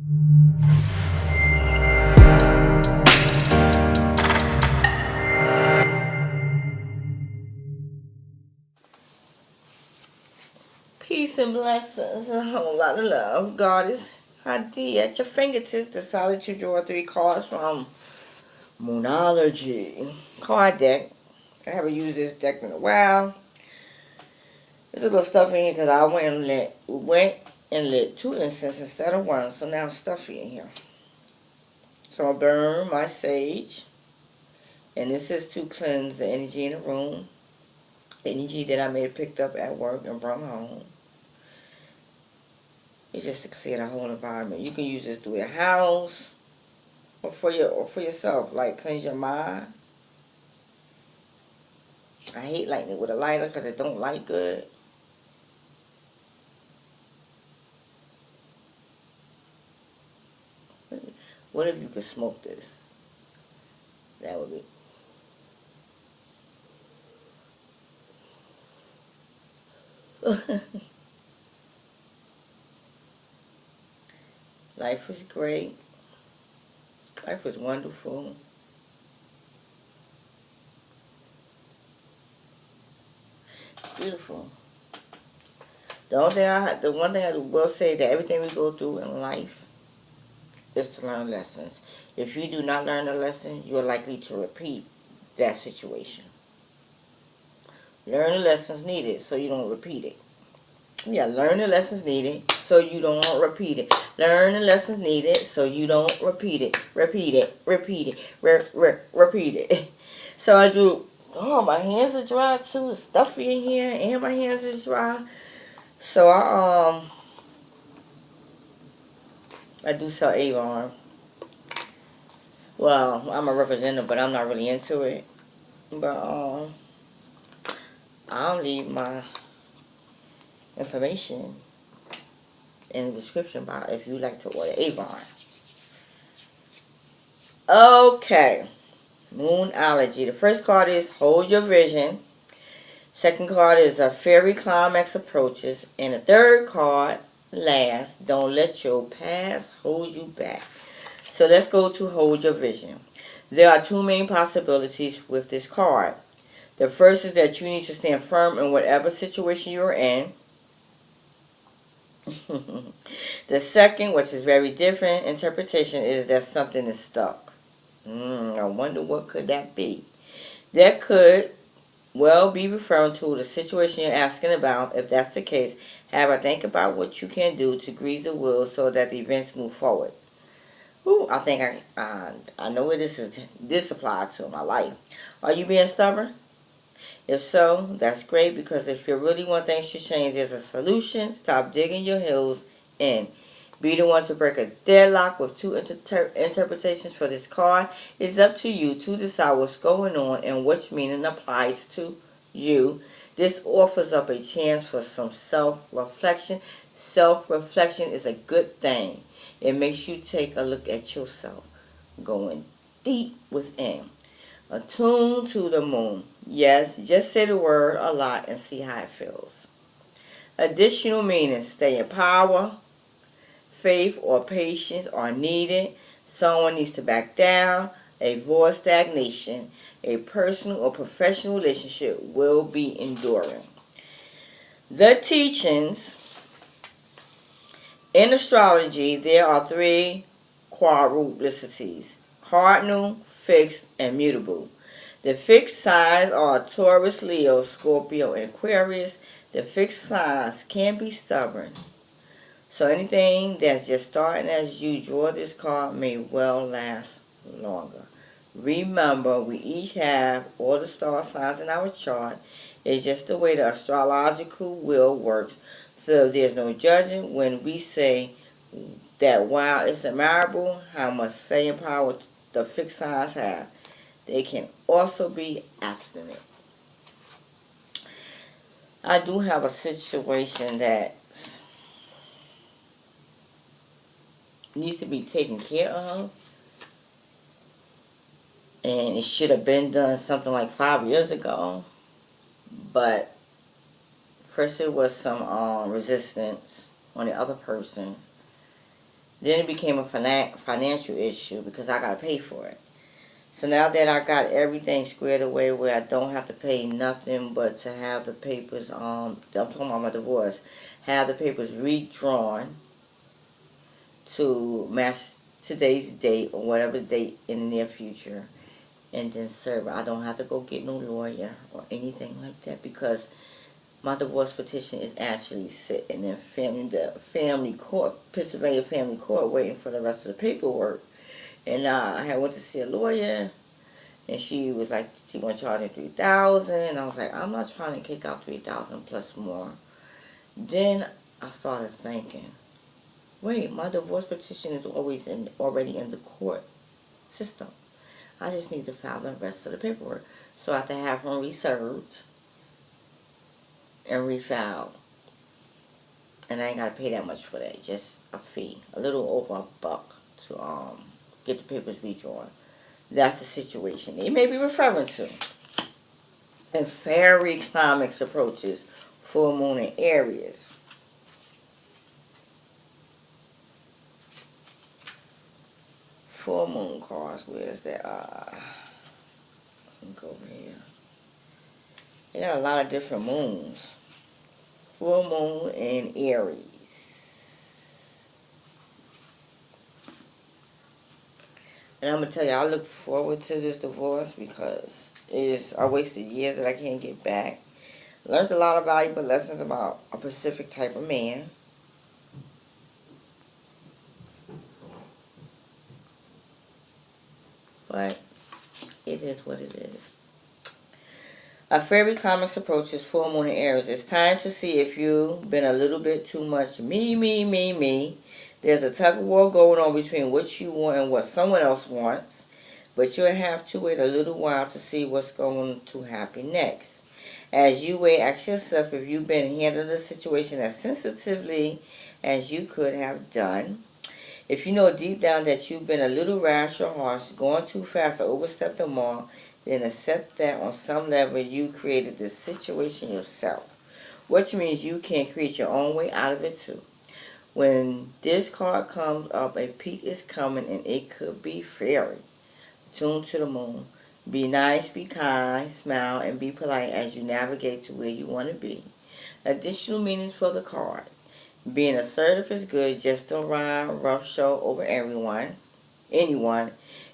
Peace and blessings and a whole lot of love. God is ID at your fingertips. Decided to draw 3 cards from Moonology card deck. I haven't used this deck in a while. There's a little stuff in here because I went and lit 2 incense instead of 1, so now it's stuffy in here. So I'll burn my sage, and this is to cleanse the energy in the room, energy that I may have picked up at work and brought home. It's just to clear the whole environment. You can use this through your house or for yourself, like cleanse your mind. I hate lighting it with a lighter because it don't light good. What if you could smoke this? That would be. Life was great. Life was wonderful. Beautiful. The one thing I will say that everything we go through in life is to learn lessons. If you do not learn a lesson, you're likely to repeat that situation. Learn the lessons needed so you don't repeat it. Yeah, learn the lessons needed so you don't repeat it. Learn the lessons needed so you don't repeat it. Repeat it. Repeat it. Repeat it. So I drew. Oh, my hands are dry too. It's stuffy in here, and my hands are dry. So I do sell Avon. Well, I'm a representative, but I'm not really into it. But I'll leave my information in the description box if you'd like to order Avon. Okay. Moonology. The first card is Hold Your Vision. Second card is A Fairy Climax Approaches. And the third card, last, Don't Let Your Past Hold You Back. So let's go to Hold Your Vision. There are 2 main possibilities with this card. The first is that you need to stand firm in whatever situation you're in. The second, which is very different interpretation, is that something is stuck. I wonder what could that be. That could well be referring to the situation you're asking about. If that's the case, have a think about what you can do to grease the wheel so that the events move forward. Ooh, I think I know what this applies to in my life. Are you being stubborn? If so, that's great, because if you really want things to change, there's a solution. Stop digging your heels in. Be the one to break a deadlock with 2 interpretations for this card. It's up to you to decide what's going on and which meaning applies to you. This offers up a chance for some self-reflection. Self-reflection is a good thing. It makes you take a look at yourself, going deep within. Attune to the moon. Yes, just say the word a lot and see how it feels. Additional meanings: stay in power, faith or patience are needed, someone needs to back down, avoid stagnation, a personal or professional relationship will be enduring. The teachings in astrology, there are 3 quadruplicities: cardinal, fixed, and mutable. The fixed signs are Taurus, Leo, Scorpio, and Aquarius. The fixed signs can be stubborn. So anything that's just starting as you draw this card may well last longer. Remember, we each have all the star signs in our chart. It's just the way the astrological wheel works. So there's no judging when we say that while it's admirable how much staying power the fixed signs have, they can also be abstinent. I do have a situation that needs to be taken care of, and it should have been done something like 5 years ago. But first there was some resistance on the other person, Then it became a financial issue because I got to pay for it. So now that I got everything squared away where I don't have to pay nothing but to have the papers, I'm talking about my divorce, have the papers redrawn to match today's date or whatever date in the near future, and then serve. I don't have to go get no lawyer or anything like that because my divorce petition is actually sitting in the family court, Pennsylvania family court, waiting for the rest of the paperwork. And I had went to see a lawyer, and she was like, she want to charge me $3,000. I was like, I'm not trying to kick out $3,000 plus more. Then I started thinking, wait, my divorce petition is already in the court system. I just need to file the rest of the paperwork. So I have to have them reserved and refiled. And I ain't got to pay that much for that. Just a fee. A little over $1 to get the papers redrawn. That's the situation they may be referring to. And fairy climax approaches full moon in Aries. Full moon cards. Where's that? Let me go over here. They got a lot of different moons. Full moon in Aries. And I'm going to tell you, I look forward to this divorce because I wasted years that I can't get back. Learned a lot of valuable lessons about a specific type of man. But it is what it is. A fairy comics approach is full moon in Aries. It's time to see if you've been a little bit too much me, me, me, me. There's a tug of war going on between what you want and what someone else wants. But you'll have to wait a little while to see what's going to happen next. As you wait, ask yourself if you've been handling the situation as sensitively as you could have done. If you know deep down that you've been a little rash or harsh, going too fast or overstepped the mark, then accept that on some level you created this situation yourself. Which means you can create your own way out of it too. When this card comes up, a peak is coming and it could be fairy. Tune to the moon. Be nice, be kind, smile, and be polite as you navigate to where you want to be. Additional meanings for the card. Being assertive is good, just don't ride rough show over anyone.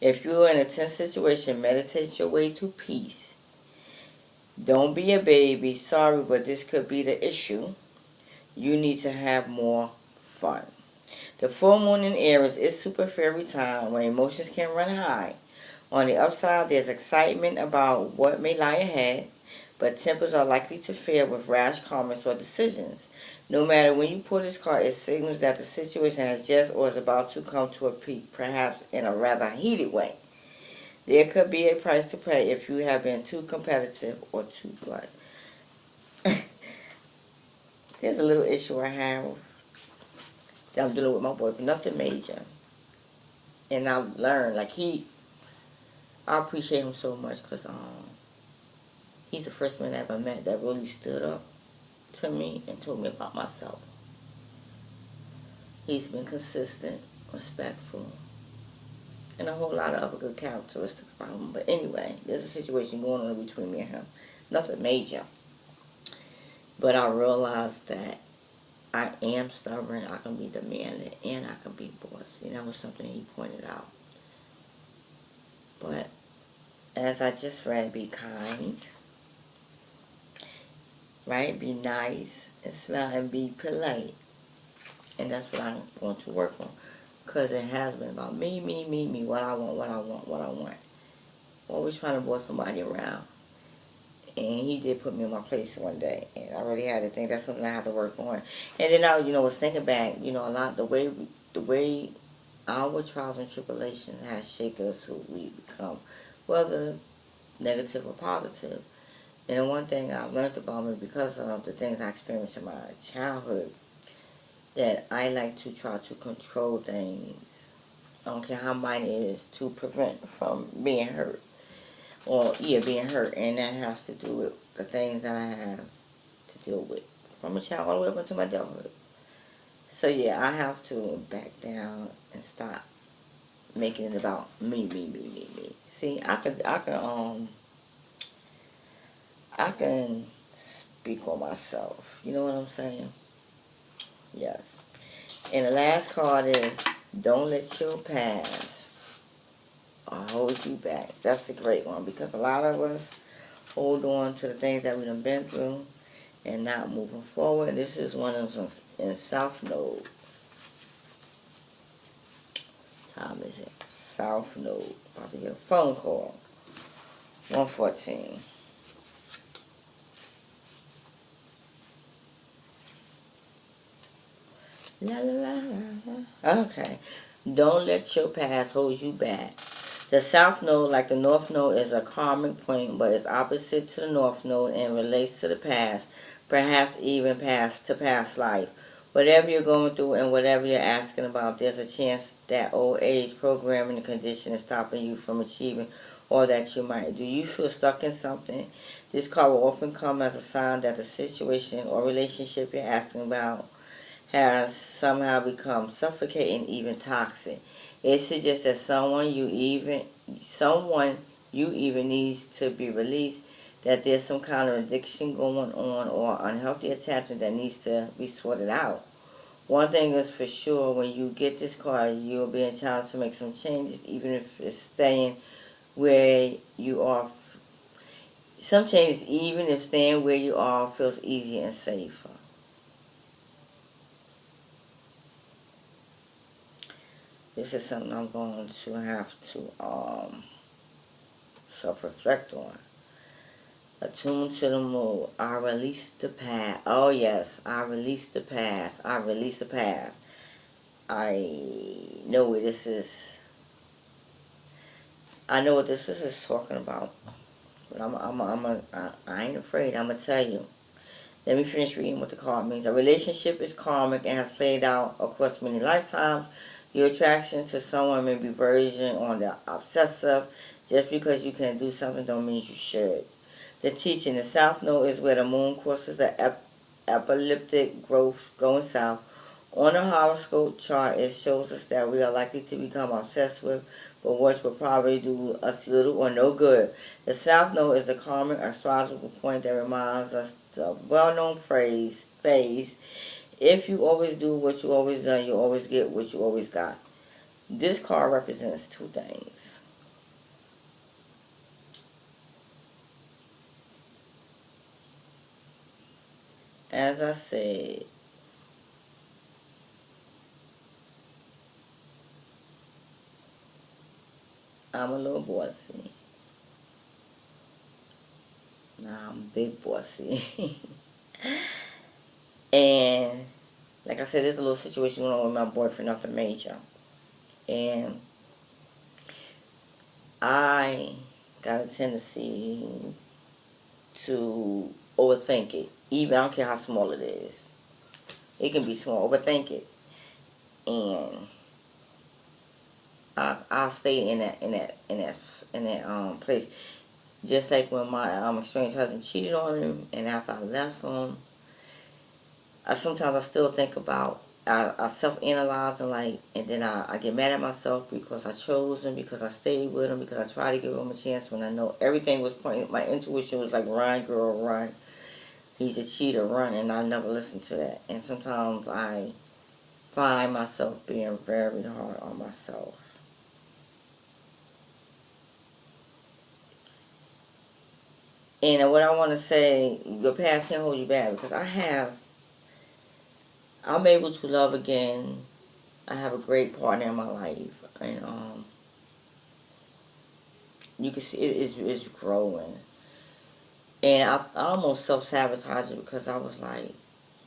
If you're in a tense situation, meditate your way to peace. Don't be a baby. Sorry, but this could be the issue. You need to have more fun. The full moon in Aries is super fairy time when emotions can run high. On the upside, there's excitement about what may lie ahead, but tempers are likely to fail with rash comments or decisions. No matter when you pull this card, it signals that the situation has just or is about to come to a peak, perhaps in a rather heated way. There could be a price to pay if you have been too competitive or too blunt. There's a little issue I have that I'm dealing with my boyfriend, nothing major. And I've learned, I appreciate him so much because he's the first man I ever met that really stood up to me and told me about myself. He's been consistent, respectful, and a whole lot of other good characteristics about him. But anyway, there's a situation going on between me and him. Nothing major. But I realized that I am stubborn, I can be demanding, and I can be bossy. And that was something he pointed out. But as I just read, be kind, right? Be nice, and smile, and be polite. And that's what I'm going to work on. Because it has been about me, what I want. Always trying to boss somebody around. And he did put me in my place one day. And I really had to think that's something I have to work on. And then I, was thinking back, a lot, the way our trials and tribulations has shaped us who we become, whether negative or positive. And the one thing I've learned about me because of the things I experienced in my childhood, that I like to try to control things. I don't care how minor it is, to prevent from being hurt. Being hurt. And that has to do with the things that I have to deal with from a child all the way up into my adulthood. So yeah, I have to back down and stop making it about me. See, I can speak on myself. You know what I'm saying? Yes. And the last card is don't let your past hold you back. That's a great one because a lot of us hold on to the things that we've been through and not moving forward. This is one of them in South Node. Time is it? South Node. About to get a phone call. 114. La la la la. Okay. Don't let your past hold you back. The South Node, like the North Node, is a karmic point, but it's opposite to the North Node and relates to the past, perhaps even past life. Whatever you're going through and whatever you're asking about, there's a chance that old age programming and condition is stopping you from achieving all that you might. Do you feel stuck in something? This card will often come as a sign that the situation or relationship you're asking about has somehow become suffocating, even toxic. It suggests that someone you even needs to be released, that there's some kind of addiction going on or unhealthy attachment that needs to be sorted out. One thing is for sure, when you get this card, you'll be challenged to make some changes, even if it's staying where you are. Some changes, even if staying where you are feels easier and safer. This is something I'm going to have to self-reflect on. Attune to the mood. I release the past. Oh yes, I release the past. I release the past. I know what this is. I know what this is talking about. But I ain't afraid. I'm gonna tell you. Let me finish reading what the card means. A relationship is karmic and has played out across many lifetimes. Your attraction to someone may be version on the obsessive. Just because you can do something don't mean you should. The teaching, the South Node is where the moon crosses the elliptic growth going south. On a horoscope chart, it shows us that we are likely to become obsessed with, but which will probably do us little or no good. The South Node is the karmic astrological point that reminds us the well-known phase, if you always do what you always done, you always get what you always got. This card represents two things. As I said, I'm a little bossy. Nah, I'm big bossy. And like I said, there's a little situation going on with my boyfriend, nothing major. And I got a tendency to overthink it. Even I don't care how small it is. It can be small. Overthink it, and I'll stay in that place. Just like when my estranged husband cheated on him, and after I left him, sometimes I still think about, I self-analyze and and then I get mad at myself because I chose him, because I stayed with him, because I tried to give him a chance when I know everything was pointing, my intuition was like, run girl, run. He's a cheater, run, and I never listened to that. And sometimes I find myself being very hard on myself. And what I want to say, your past can't hold you back because I'm able to love again. I have a great partner in my life, and you can see it's growing. And I almost self-sabotaged it because I was like,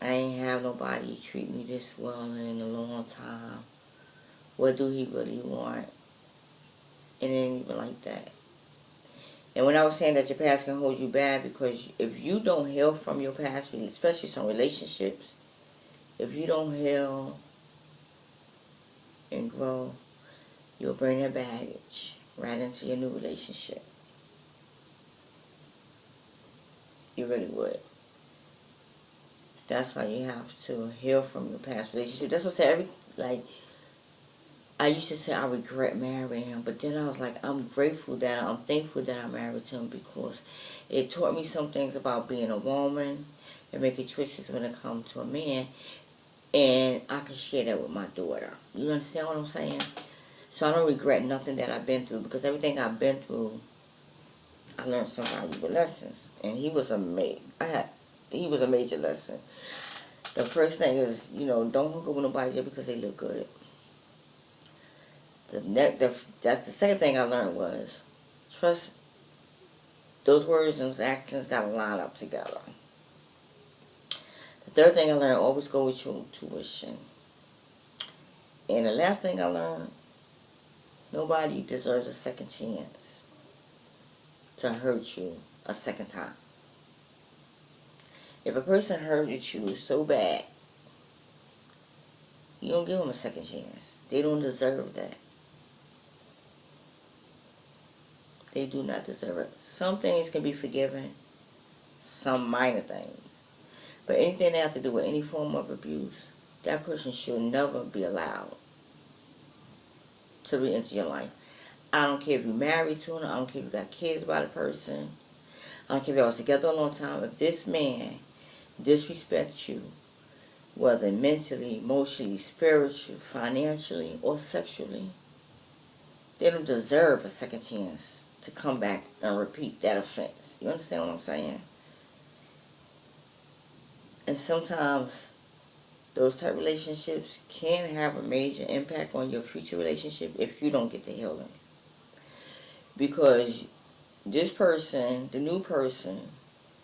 I ain't have nobody treat me this well in a long time. What do he really want? And it ain't even like that. And when I was saying that your past can hold you back, because if you don't heal from your past, especially some relationships, if you don't heal and grow, you'll bring that baggage right into your new relationship. You really would. That's why you have to heal from your past relationship. That's what I said. I used to say I regret marrying him, but then I was like, I'm thankful that I married him because it taught me some things about being a woman and making choices when it comes to a man, and I can share that with my daughter. You understand what I'm saying? So I don't regret nothing that I've been through because everything I've been through, I learned some valuable lessons, and he was he was a major lesson. The first thing is, don't hook up with nobody just because they look good. That's the second thing I learned was trust. Those words and those actions got to line up together. The third thing I learned, always go with your intuition. And the last thing I learned, nobody deserves a second chance to hurt you a second time. If a person hurted you so bad, you don't give them a second chance. They don't deserve that. They do not deserve it. Some things can be forgiven, some minor things. But anything that have to do with any form of abuse, that person should never be allowed to re-enter your life. I don't care if you're married to them. I don't care if you got kids by the person. I don't care if y'all was together a long time. If this man disrespects you, whether mentally, emotionally, spiritually, financially, or sexually, they don't deserve a second chance to come back and repeat that offense. You understand what I'm saying? And sometimes those type of relationships can have a major impact on your future relationship if you don't get the healing. Because this person, the new person,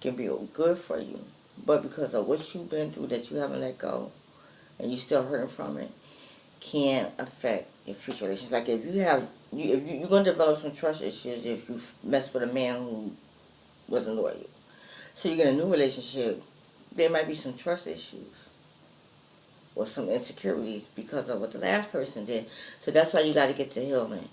can be good for you. But because of what you've been through that you haven't let go and you're still hurting from it, can affect your future relations. Like if you're going to develop some trust issues if you mess with a man who wasn't loyal. So you get a new relationship, there might be some trust issues or some insecurities because of what the last person did. So that's why you got to get to healing.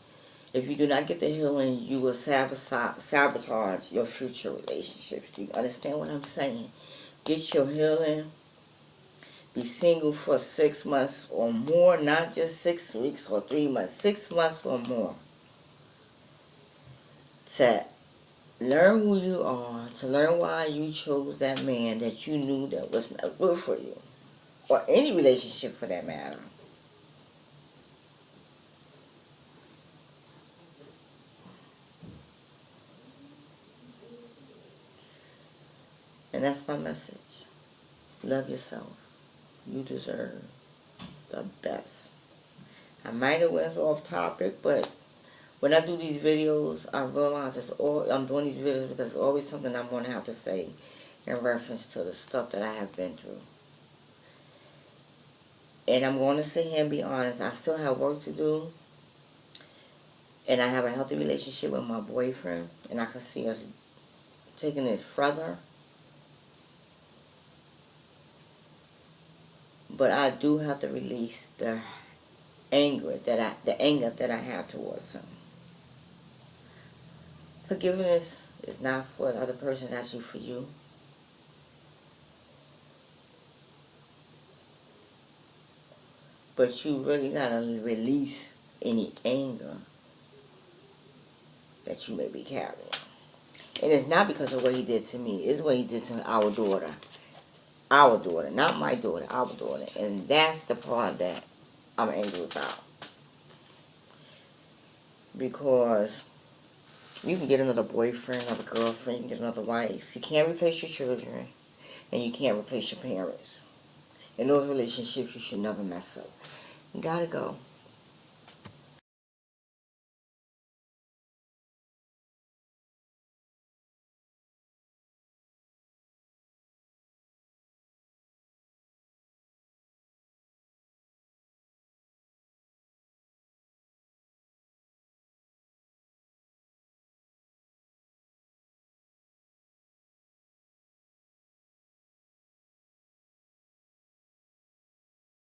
If you do not get the healing, you will sabotage your future relationships. Do you understand what I'm saying? Get your healing. Be single for 6 months or more, not just 6 weeks or 3 months, 6 months or more. To learn who you are, to learn why you chose that man that you knew that was not good for you, or any relationship for that matter. And that's my message. Love yourself. You deserve the best. I might have went off topic, but when I do these videos, I realize I'm doing these videos because it's always something I'm going to have to say in reference to the stuff that I have been through. And I'm going to sit here and be honest. I still have work to do. And I have a healthy relationship with my boyfriend. And I can see us taking it further. But I do have to release the anger that I have towards him. Forgiveness is not for the other person, it's actually for you. But you really gotta release any anger that you may be carrying. And it's not because of what he did to me, it's what he did to our daughter. Our daughter, not my daughter, our daughter. And that's the part that I'm angry about. Because you can get another boyfriend, another girlfriend, you can get another wife. You can't replace your children, and you can't replace your parents. In those relationships, you should never mess up. You gotta go.